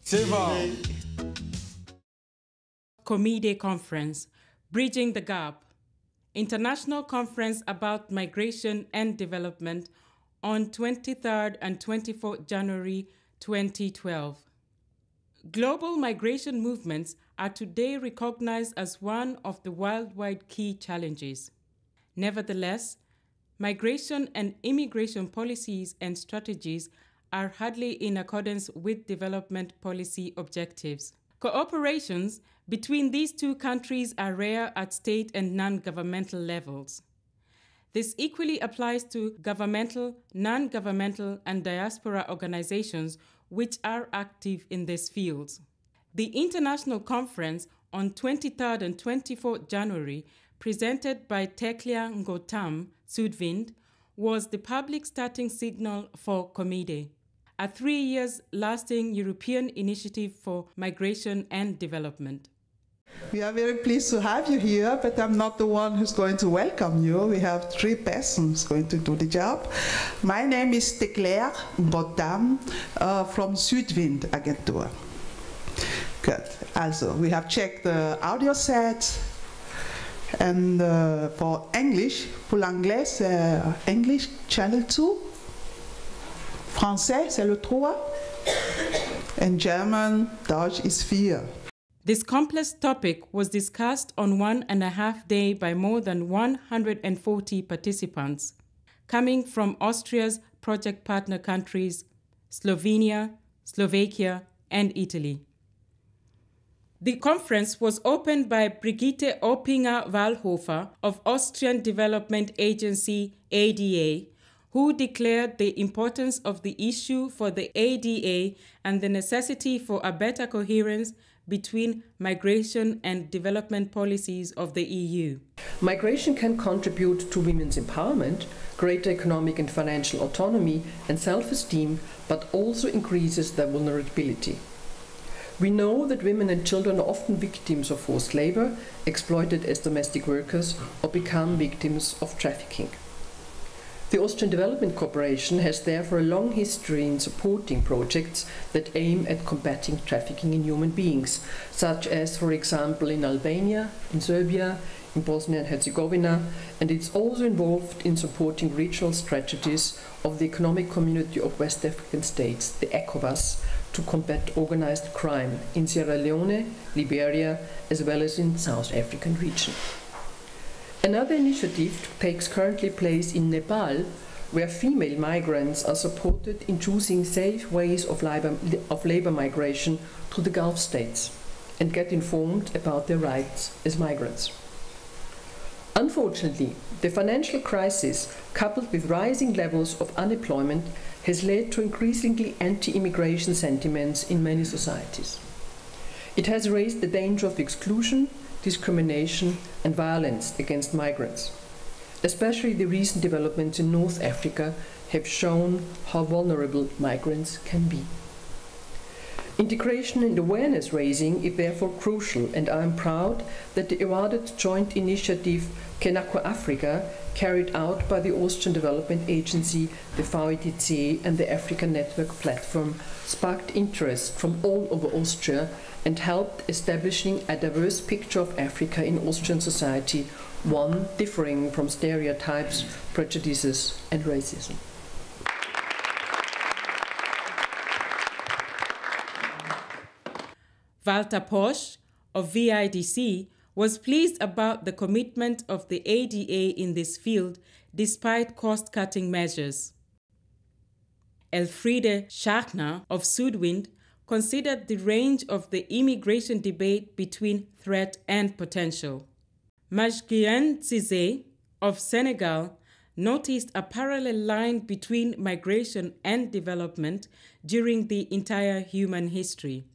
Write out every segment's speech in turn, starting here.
C'est bon. CoMiDe Conference, Bridging the Gap, International Conference about Migration and Development on 23rd and 24th January 2012. Global migration movements are today recognized as one of the worldwide key challenges. Nevertheless, migration and immigration policies and strategies are hardly in accordance with development policy objectives. Cooperations between these two countries are rare at state and non-governmental levels. This equally applies to governmental, non-governmental, and diaspora organizations which are active in these fields. The International Conference on 23rd and 24th January, presented by Teklia Ngotam Sudvind, was the public starting signal for CoMiDe, a 3 years lasting European initiative for migration and development. We are very pleased to have you here, but I'm not the one who's going to welcome you. We have 3 persons going to do the job. My name is Teklia Ngotam from Sudvind Agentur. Good. Also, we have checked the audio set, and for English, pour l'anglais, c'est English Channel 2. Français, c'est le 3. And German, Deutsch is 4. This complex topic was discussed on 1.5 days by more than 140 participants, coming from Austria's project partner countries, Slovenia, Slovakia, and Italy. The conference was opened by Brigitte Oppinger-Wallhofer of Austrian Development Agency, ADA, who declared the importance of the issue for the ADA and the necessity for a better coherence between migration and development policies of the EU. Migration can contribute to women's empowerment, greater economic and financial autonomy and self-esteem, but also increases their vulnerability. We know that women and children are often victims of forced labor, exploited as domestic workers, or become victims of trafficking. The Austrian Development Corporation has therefore a long history in supporting projects that aim at combating trafficking in human beings, such as, for example, in Albania, in Serbia, in Bosnia and Herzegovina, and it's also involved in supporting regional strategies of the Economic Community of West African States, the ECOWAS, to combat organized crime in Sierra Leone, Liberia, as well as in South African region. Another initiative takes currently place in Nepal, where female migrants are supported in choosing safe ways of labor migration to the Gulf states and get informed about their rights as migrants. Unfortunately, the financial crisis, coupled with rising levels of unemployment, has led to increasingly anti-immigration sentiments in many societies. It has raised the danger of exclusion, discrimination and violence against migrants. Especially the recent developments in North Africa have shown how vulnerable migrants can be. Integration and awareness raising is therefore crucial, and I am proud that the awarded joint initiative Kenako Africa, carried out by the Austrian Development Agency, the VEDC and the African Network Platform, sparked interest from all over Austria and helped establishing a diverse picture of Africa in Austrian society, one differing from stereotypes, prejudices and racism. Walter Posch of VIDC was pleased about the commitment of the ADA in this field despite cost-cutting measures. Elfriede Schachner of Sudvind considered the range of the immigration debate between threat and potential. Majguien Cissé of Senegal noticed a parallel line between migration and development during the entire human history.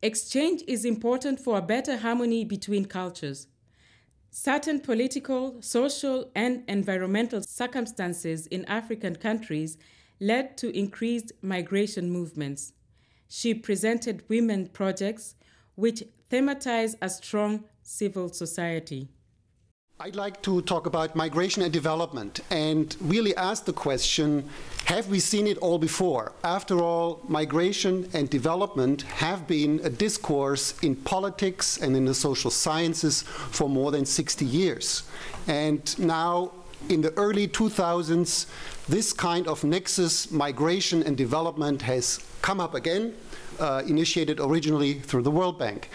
Exchange is important for a better harmony between cultures. Certain political, social, and environmental circumstances in African countries led to increased migration movements. She presented women projects which thematize a strong civil society. I'd like to talk about migration and development and really ask the question, have we seen it all before? After all, migration and development have been a discourse in politics and in the social sciences for more than 60 years. And now, in the early 2000s, this kind of nexus, migration and development, has come up again, initiated originally through the World Bank.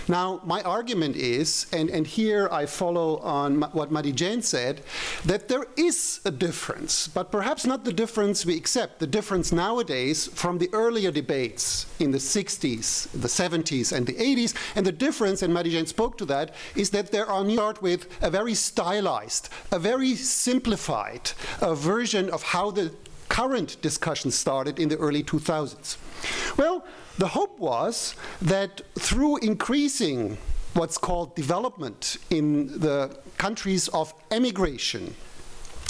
Now, my argument is, and here I follow on what Madi-Jane said, that there is a difference, but perhaps not the difference we accept, the difference nowadays from the earlier debates in the 60s, the 70s, and the 80s, and the difference, and Madi-Jane spoke to that, is that there are start with a very stylized, a very simplified version of how the current discussion started in the early 2000s. Well, the hope was that through increasing what's called development in the countries of emigration,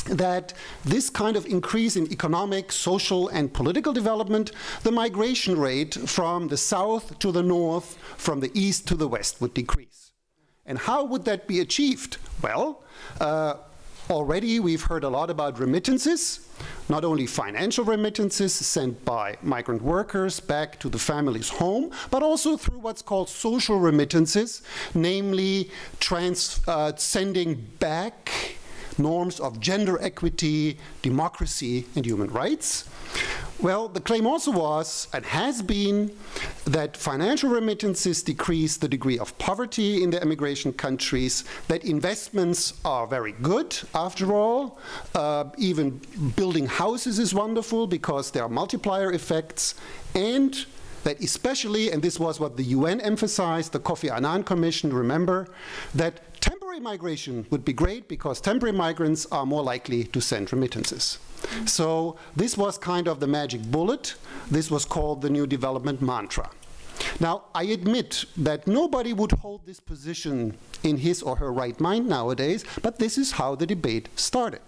that this kind of increase in economic, social, and political development, the migration rate from the south to the north, from the east to the west would decrease. And how would that be achieved? Well, already we've heard a lot about remittances, not only financial remittances sent by migrant workers back to the family's home, but also through what's called social remittances, namely sending back norms of gender equity, democracy, and human rights. Well, the claim also was, and has been, that financial remittances decrease the degree of poverty in the emigration countries, that investments are very good, after all. Even building houses is wonderful because there are multiplier effects, and that especially, and this was what the UN emphasized, the Kofi Annan Commission, remember, that temporary migration would be great because temporary migrants are more likely to send remittances. So this was kind of the magic bullet. This was called the New Development Mantra. Now, I admit that nobody would hold this position in his or her right mind nowadays, but this is how the debate started.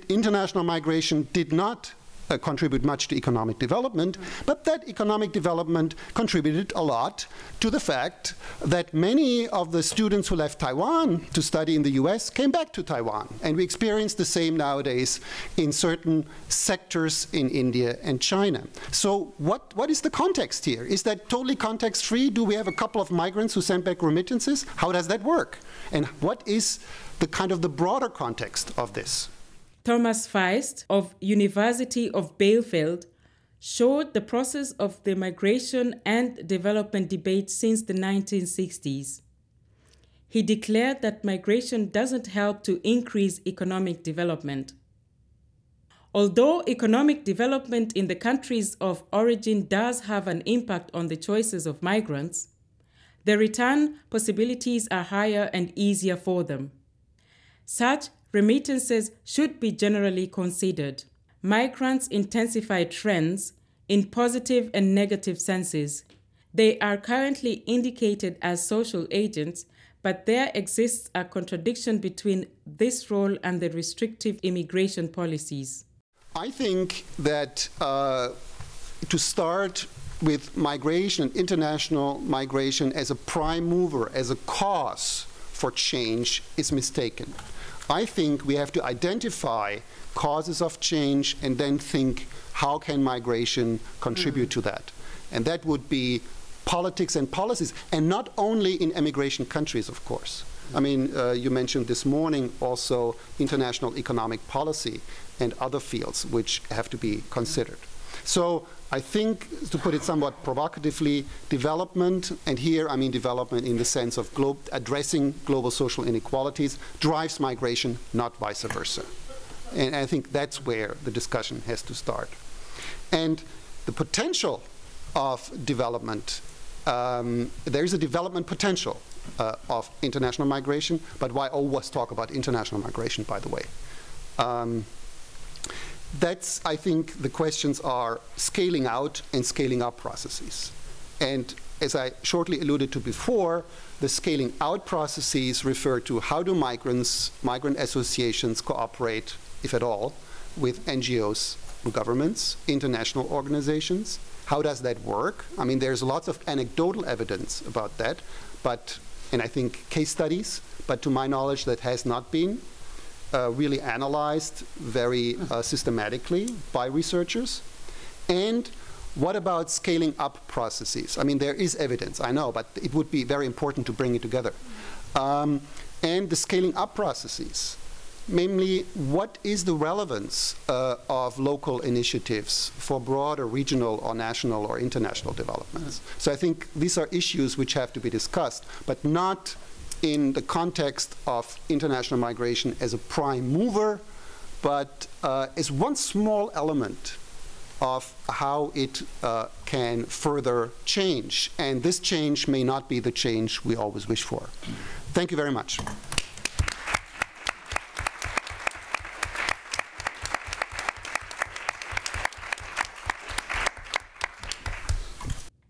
International migration did not contribute much to economic development, but that economic development contributed a lot to the fact that many of the students who left Taiwan to study in the US came back to Taiwan. And we experience the same nowadays in certain sectors in India and China. So what is the context here? Is that totally context-free? Do we have a couple of migrants who send back remittances? How does that work? And what is the kind of the broader context of this? Thomas Feist of University of Bielefeld showed the process of the migration and development debate since the 1960s. He declared that migration doesn't help to increase economic development. Although economic development in the countries of origin does have an impact on the choices of migrants, the return possibilities are higher and easier for them. Such remittances should be generally considered. Migrants intensify trends in positive and negative senses. They are currently indicated as social agents, but there exists a contradiction between this role and the restrictive immigration policies. I think that to start with migration, international migration, as a prime mover, as a cause for change is mistaken. I think we have to identify causes of change and then think, how can migration contribute to that? And that would be politics and policies, and not only in emigration countries, of course. I mean, you mentioned this morning also international economic policy and other fields which have to be considered. So I think, to put it somewhat provocatively, development, and here I mean development in the sense of addressing global social inequalities, drives migration, not vice versa. And I think that's where the discussion has to start. And the potential of development, there is a development potential of international migration, but why always talk about international migration, by the way? That's, I think, the questions are scaling out and scaling up processes. And as I shortly alluded to before, the scaling out processes refer to how do migrant associations cooperate, if at all, with NGOs and governments, international organizations. How does that work? I mean, there's lots of anecdotal evidence about that, but and I think case studies, but to my knowledge that has not been really analyzed very systematically by researchers. And what about scaling up processes? I mean, there is evidence, I know, but it would be very important to bring it together. And the scaling up processes, namely, what is the relevance of local initiatives for broader regional or national or international developments? So I think these are issues which have to be discussed, but not in the context of international migration as a prime mover, but as one small element of how it can further change. And this change may not be the change we always wish for. Thank you very much.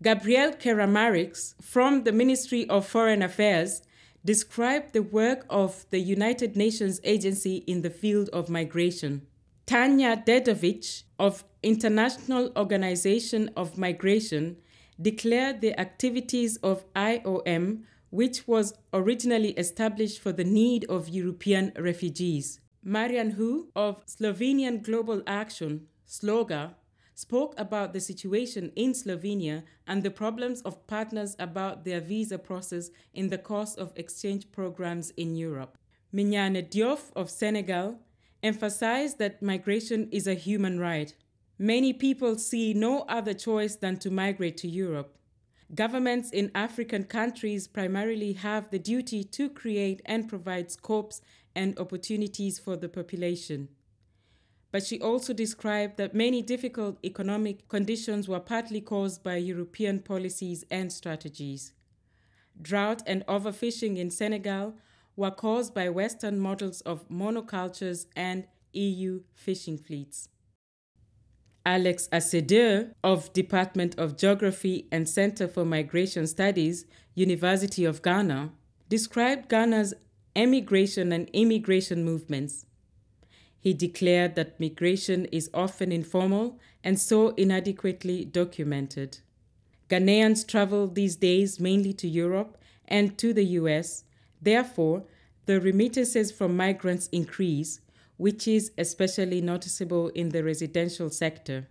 Gabriel Karamarix from the Ministry of Foreign Affairs described the work of the United Nations Agency in the field of migration. Tanja Dedovic of International Organization of Migration declared the activities of IOM, which was originally established for the need of European refugees. Marian Hu of Slovenian Global Action, SLOGA, spoke about the situation in Slovenia and the problems of partners about their visa process in the course of exchange programs in Europe. Mignane Diouf of Senegal emphasized that migration is a human right. Many people see no other choice than to migrate to Europe. Governments in African countries primarily have the duty to create and provide scopes and opportunities for the population. But she also described that many difficult economic conditions were partly caused by European policies and strategies. Drought and overfishing in Senegal were caused by Western models of monocultures and EU fishing fleets. Alex Assedeur of Department of Geography and Center for Migration Studies, University of Ghana, described Ghana's emigration and immigration movements. He declared that migration is often informal and so inadequately documented. Ghanaians travel these days mainly to Europe and to the US. Therefore, the remittances from migrants increase, which is especially noticeable in the residential sector.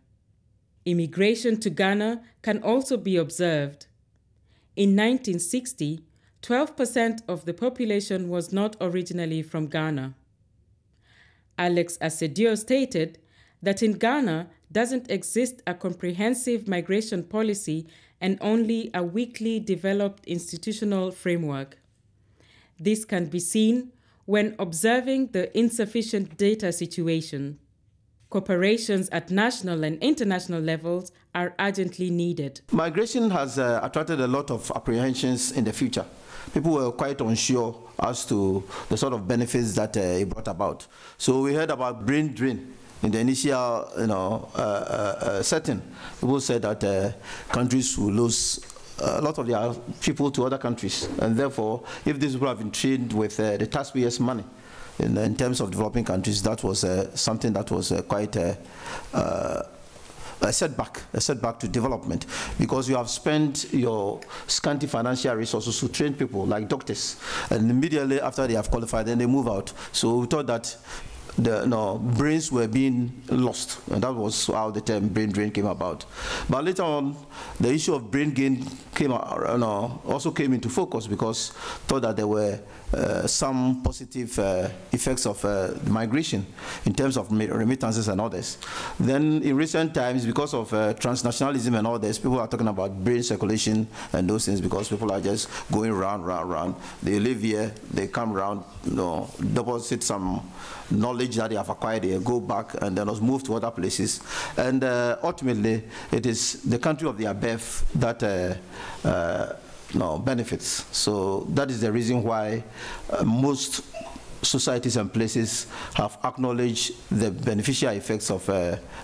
Immigration to Ghana can also be observed. In 1960, 12% of the population was not originally from Ghana. Alex Assedeur stated that in Ghana doesn't exist a comprehensive migration policy and only a weakly developed institutional framework. This can be seen when observing the insufficient data situation. Cooperations at national and international levels are urgently needed. Migration has attracted a lot of apprehensions in the future. People were quite unsure as to the sort of benefits that it brought about. So we heard about brain drain in the initial setting. People said that countries will lose a lot of their people to other countries, and therefore, if these people have been trained with the taxpayers' money in terms of developing countries, that was something that was quite a setback to development, because you have spent your scanty financial resources to train people like doctors, and immediately after they have qualified, then they move out. So we thought that the brains were being lost, and that was how the term brain drain came about. But later on, the issue of brain gain also came into focus, because thought that there were some positive effects of migration in terms of remittances and others. Then in recent times, because of transnationalism and all this, people are talking about brain circulation and those things, because people are just going round. They live here, they come round, deposit some knowledge that they have acquired, they go back and then move to other places. And ultimately, it is the country of their birth that benefits. So that is the reason why most societies and places have acknowledged the beneficial effects of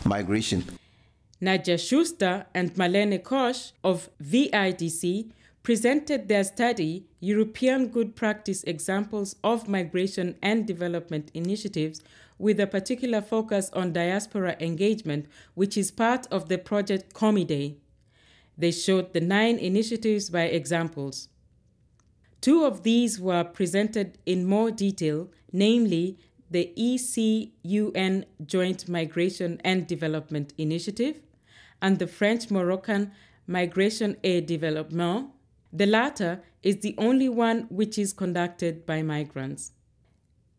migration. Nadja Schuster and Marlene Koch of VIDC presented their study, European Good Practice Examples of Migration and Development Initiatives, with a particular focus on diaspora engagement, which is part of the project CoMiDe. They showed the 9 initiatives by examples. Two of these were presented in more detail, namely the EC-UN Joint Migration and Development Initiative and the French-Moroccan Migration et Développement. The latter is the only one which is conducted by migrants.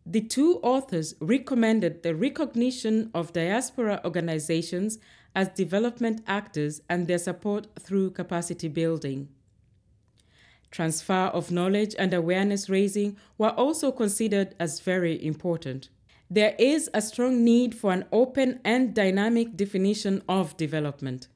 The two authors recommended the recognition of diaspora organizations as development actors and their support through capacity building. Transfer of knowledge and awareness raising were also considered as very important. There is a strong need for an open and dynamic definition of development.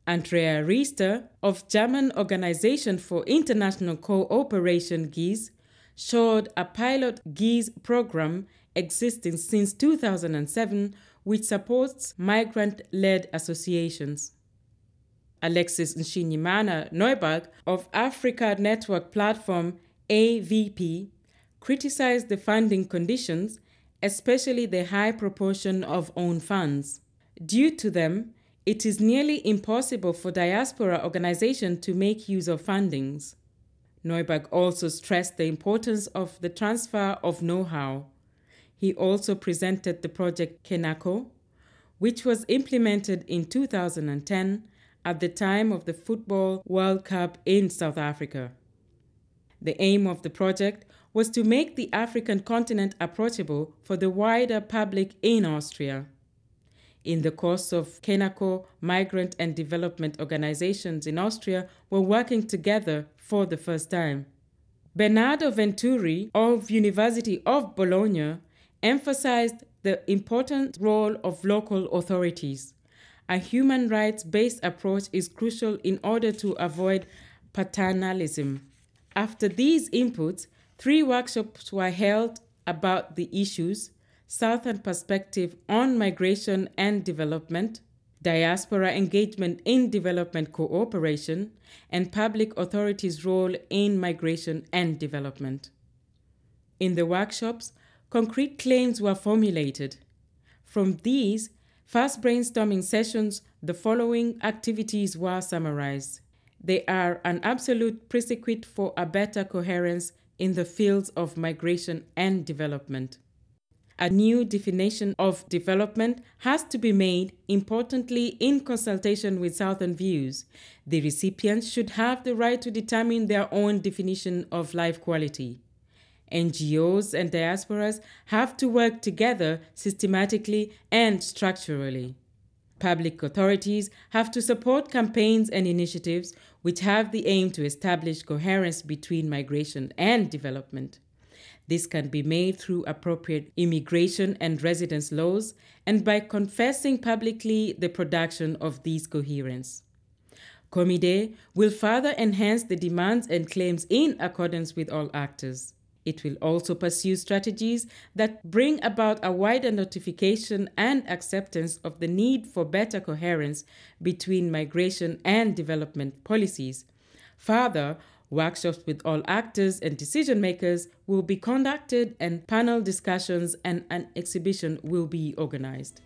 Andrea Riester of German Organization for International Cooperation GIZ showed a pilot GIZ program existing since 2007 which supports migrant-led associations. Alexis Nshinyimana Neuberg of Africa Network Platform AVP criticized the funding conditions, especially the high proportion of own funds. Due to them, it is nearly impossible for diaspora organizations to make use of fundings. Neuberg also stressed the importance of the transfer of know-how. He also presented the project Kenako, which was implemented in 2010 at the time of the Football World Cup in South Africa. The aim of the project was to make the African continent approachable for the wider public in Austria. In the course of Kenako, migrant and development organizations in Austria were working together for the first time. Bernardo Venturi of University of Bologna emphasized the important role of local authorities. A human rights-based approach is crucial in order to avoid paternalism. After these inputs, 3 workshops were held about the issues: Southern Perspective on Migration and Development, Diaspora Engagement in Development Cooperation, and Public Authorities' Role in Migration and Development. In the workshops, concrete claims were formulated. From these first brainstorming sessions, the following activities were summarized. They are an absolute prerequisite for a better coherence in the fields of migration and development. A new definition of development has to be made, importantly in consultation with Southern views. The recipients should have the right to determine their own definition of life quality. NGOs and diasporas have to work together systematically and structurally. Public authorities have to support campaigns and initiatives which have the aim to establish coherence between migration and development. This can be made through appropriate immigration and residence laws and by confessing publicly the production of these coherence. CoMiDe will further enhance the demands and claims in accordance with all actors. It will also pursue strategies that bring about a wider notification and acceptance of the need for better coherence between migration and development policies. Further, workshops with all actors and decision makers will be conducted and panel discussions and an exhibition will be organized.